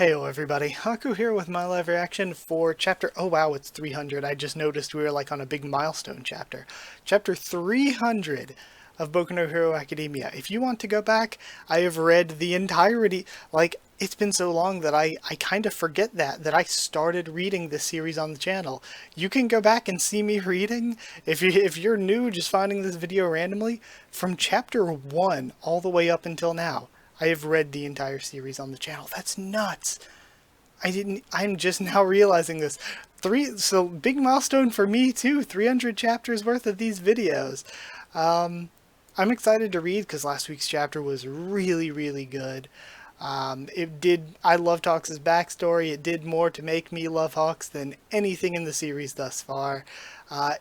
Heyo everybody, Haku here with my live reaction for chapter, oh wow, it's 300. I just noticed we were like on a big milestone chapter. Chapter 300 of Boku no Hero Academia. If you want to go back, I have read the entirety, like, it's been so long that I kind of forget that I started reading this series on the channel. You can go back and see me reading, if you're new, just finding this video randomly, from chapter 1 all the way up until now. I have read the entire series on the channel. That's nuts. I'm just now realizing this. So big milestone for me too. 300 chapters worth of these videos. I'm excited to read because last week's chapter was really, really good. I loved Hawks' backstory. It did more to make me love Hawks than anything in the series thus far.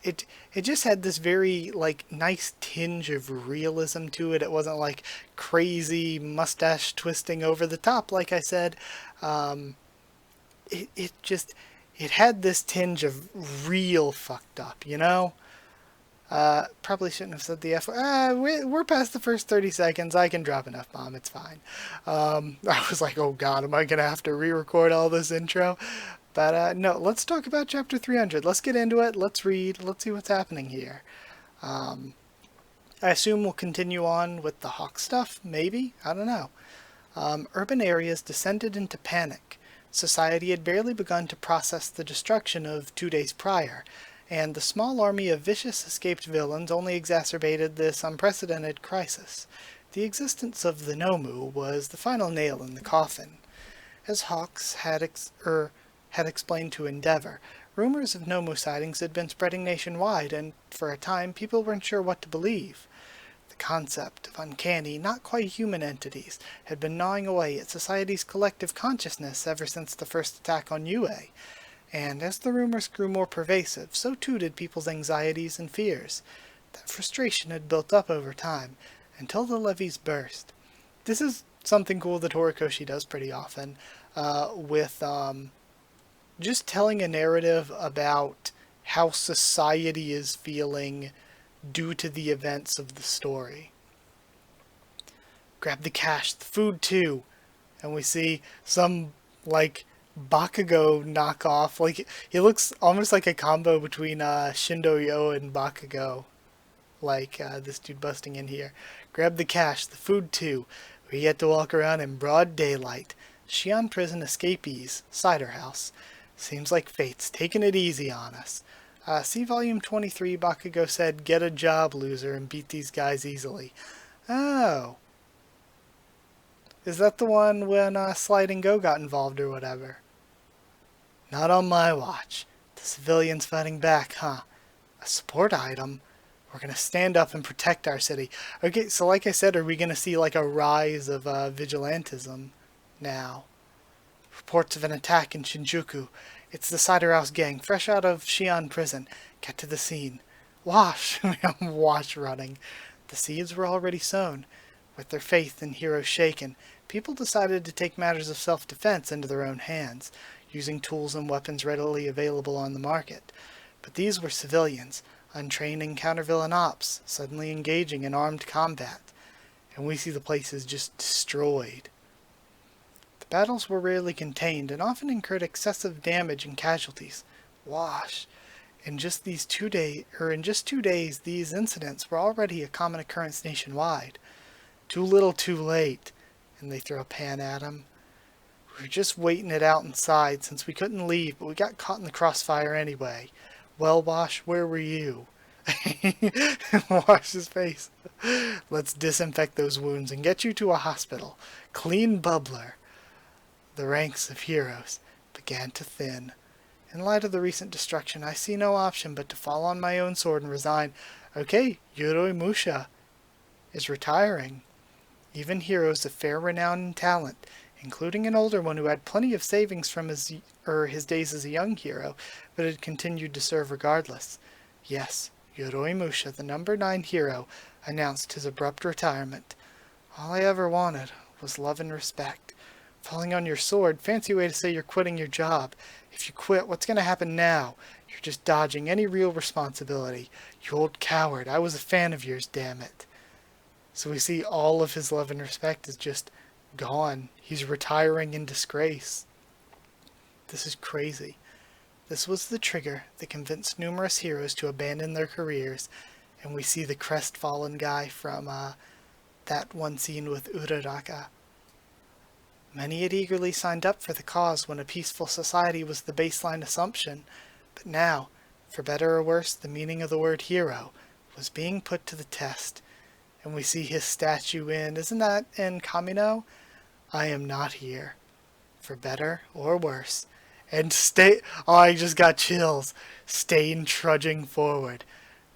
It just had this very like nice tinge of realism to it. It wasn't like crazy mustache twisting over the top, like I said. It had this tinge of real fucked up, you know? Probably shouldn't have said the F word. We're past the first 30 seconds. I can drop an F-bomb. It's fine. I was like, oh god, am I going to have to re-record all this intro? But no, let's talk about chapter 300. Let's get into it. Let's read. Let's see what's happening here. I assume we'll continue on with the Hawk stuff, maybe? I don't know. Urban areas descended into panic. Society had barely begun to process the destruction of 2 days prior, and the small army of vicious escaped villains only exacerbated this unprecedented crisis. The existence of the Nomu was the final nail in the coffin. As Hawks had explained to Endeavor, rumors of Nomu sightings had been spreading nationwide, and for a time people weren't sure what to believe. The concept of uncanny, not quite human entities had been gnawing away at society's collective consciousness ever since the first attack on UA. And as the rumors grew more pervasive, so too did people's anxieties and fears. That frustration had built up over time, until the levees burst. This is something cool that Horikoshi does pretty often, with just telling a narrative about how society is feeling due to the events of the story. Grab the cash, the food too. And we see some, like, Bakugo knockoff. Like, he looks almost like a combo between Shindo Yo and Bakugo. Like, this dude busting in here. Grab the cash, the food too. We get to walk around in broad daylight. Xi'an prison escapees, cider house. Seems like fate's taking it easy on us. See volume 23, Bakugo said, get a job, loser, and beat these guys easily. Oh. Is that the one when Slide and Go got involved or whatever? Not on my watch. The civilians fighting back, huh? A support item? We're gonna stand up and protect our city. Okay, so like I said, are we gonna see like a rise of vigilantism now? Reports of an attack in Shinjuku. It's the Cider House gang, fresh out of Xi'an prison. Get to the scene. Wash! Wash running. The seeds were already sown. With their faith in heroes shaken, people decided to take matters of self-defense into their own hands, using tools and weapons readily available on the market. But these were civilians, untrained in counter-villain ops, suddenly engaging in armed combat. And we see the places just destroyed. The battles were rarely contained and often incurred excessive damage and casualties. Wash. In just 2 days, these incidents were already a common occurrence nationwide. Too little, too late. And they throw a pan at him. We were just waiting it out inside since we couldn't leave, but we got caught in the crossfire anyway. Well, Wash, where were you? Wash his face. Let's disinfect those wounds and get you to a hospital. Clean bubbler. The ranks of heroes began to thin. In light of the recent destruction, I see no option but to fall on my own sword and resign. Okay, Yoroi Musha is retiring. Even heroes of fair renown and talent, including an older one who had plenty of savings from his days as a young hero, but had continued to serve regardless. Yes, Yoroi Musha, the number 9 hero, announced his abrupt retirement. All I ever wanted was love and respect. Falling on your sword, fancy way to say you're quitting your job. If you quit, what's going to happen now? You're just dodging any real responsibility. You old coward, I was a fan of yours, damn it. So we see all of his love and respect is just gone. He's retiring in disgrace. This is crazy. This was the trigger that convinced numerous heroes to abandon their careers, and we see the crestfallen guy from that one scene with Uraraka. Many had eagerly signed up for the cause when a peaceful society was the baseline assumption, but now, for better or worse, the meaning of the word hero was being put to the test, and we see his statue isn't that in Kamino? I am not here. For better or worse. And I just got chills. Stain trudging forward.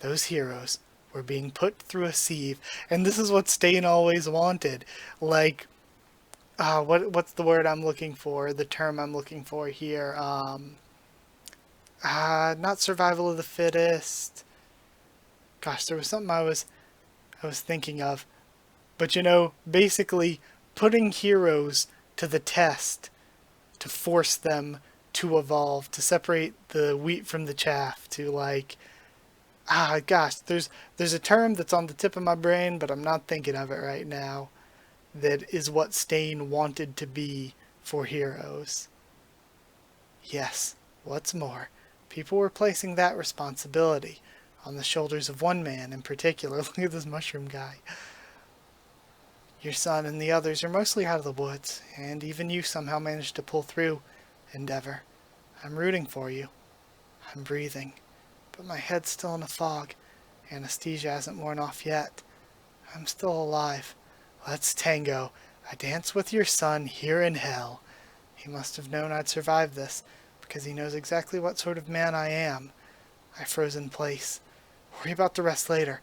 Those heroes were being put through a sieve, and this is what Stain always wanted. Like, what's the word I'm looking for? The term I'm looking for here. Not survival of the fittest. Gosh, there was something I was thinking of. But basically putting heroes to the test to force them to evolve, to separate the wheat from the chaff, to there's a term that's on the tip of my brain, but I'm not thinking of it right now, that is what Stain wanted to be for heroes. Yes, what's more, people were placing that responsibility on the shoulders of one man in particular. Look at this mushroom guy. Your son and the others are mostly out of the woods, and even you somehow managed to pull through, Endeavor. I'm rooting for you. I'm breathing, but my head's still in a fog. Anesthesia hasn't worn off yet. I'm still alive. Let's tango. I dance with your son here in hell. He must have known I'd survive this, because he knows exactly what sort of man I am. I froze in place. Worry about the rest later.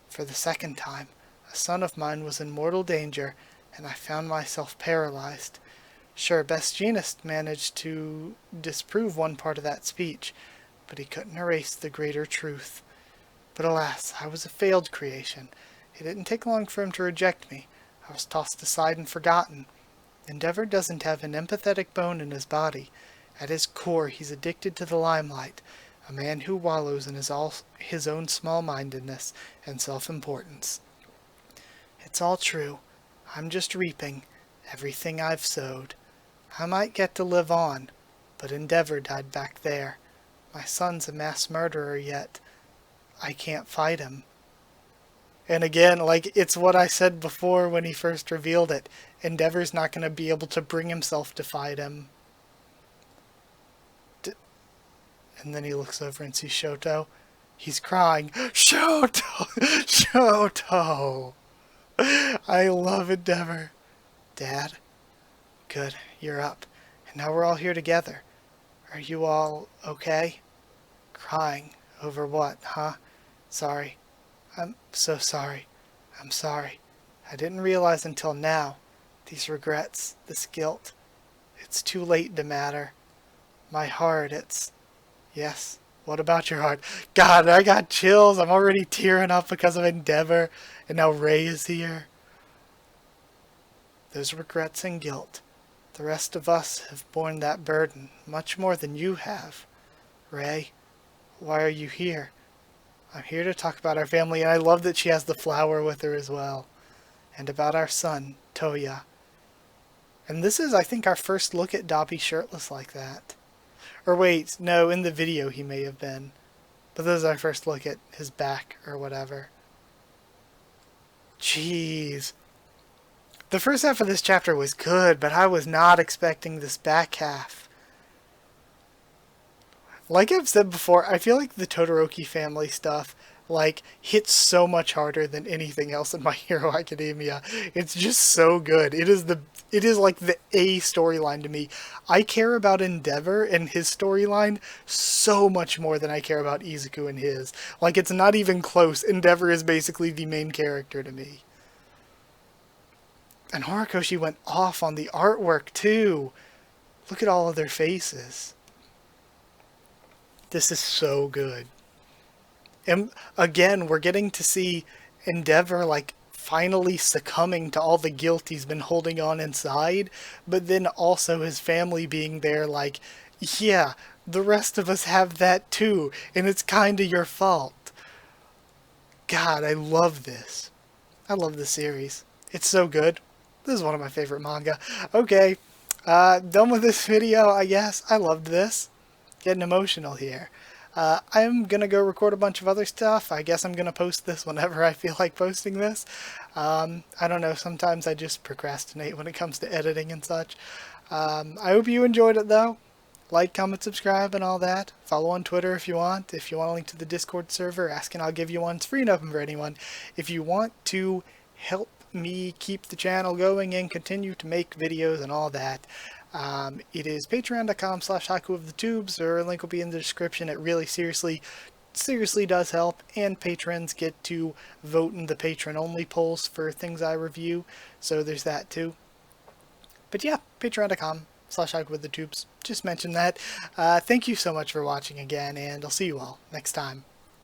For the second time, a son of mine was in mortal danger, and I found myself paralyzed. Sure, Best Jeanist managed to disprove one part of that speech, but he couldn't erase the greater truth. But alas, I was a failed creation. It didn't take long for him to reject me. I was tossed aside and forgotten. Endeavor doesn't have an empathetic bone in his body. At his core, he's addicted to the limelight, a man who wallows in his own small-mindedness and self-importance. It's all true. I'm just reaping everything I've sowed. I might get to live on, but Endeavor died back there. My son's a mass murderer yet. I can't fight him. And again, it's what I said before when he first revealed it. Endeavor's not going to be able to bring himself to fight him. And then he looks over and sees Shoto. He's crying. Shoto! Shoto! I love Endeavor. Dad? Good, you're up. And now we're all here together. Are you all okay? Crying. Over what, huh? Sorry. I'm so sorry. I'm sorry. I didn't realize until now. These regrets, this guilt. It's too late to matter. My heart, Yes, what about your heart? God, I got chills. I'm already tearing up because of Endeavor. And now Ray is here. Those regrets and guilt. The rest of us have borne that burden, much more than you have. Ray, why are you here? I'm here to talk about our family, and I love that she has the flower with her as well. And about our son, Toya. And this is, I think, our first look at Dabi shirtless like that. Or wait, no, in the video he may have been. But this is our first look at his back, or whatever. Jeez. The first half of this chapter was good, but I was not expecting this back half. Like I've said before, I feel like the Todoroki family stuff, hits so much harder than anything else in My Hero Academia. It's just so good. It is like the A storyline to me. I care about Endeavor and his storyline so much more than I care about Izuku and his. It's not even close. Endeavor is basically the main character to me. And Horikoshi went off on the artwork, too. Look at all of their faces. This is so good. And again, we're getting to see Endeavor, finally succumbing to all the guilt he's been holding on inside. But then also his family being there, yeah, the rest of us have that too. And it's kinda your fault. God, I love this. I love this series. It's so good. This is one of my favorite manga. Okay, Done with this video, I guess. I loved this. Getting emotional here. I'm gonna go record a bunch of other stuff. I guess I'm gonna post this whenever I feel like posting this. I don't know, sometimes I just procrastinate when it comes to editing and such. I hope you enjoyed it though. Like, comment, subscribe, and all that. Follow on Twitter if you want. If you want a link to the Discord server, ask and I'll give you one. It's free and open for anyone. If you want to help me keep the channel going and continue to make videos and all that, it is patreon.com/Haku of the Tubes, or a link will be in the description. It really seriously does help, and patrons get to vote in the patron only polls for things I review, so there's that too. But yeah, patreon.com/Haku of the Tubes. Just mention that. Thank you so much for watching again, and I'll see you all next time.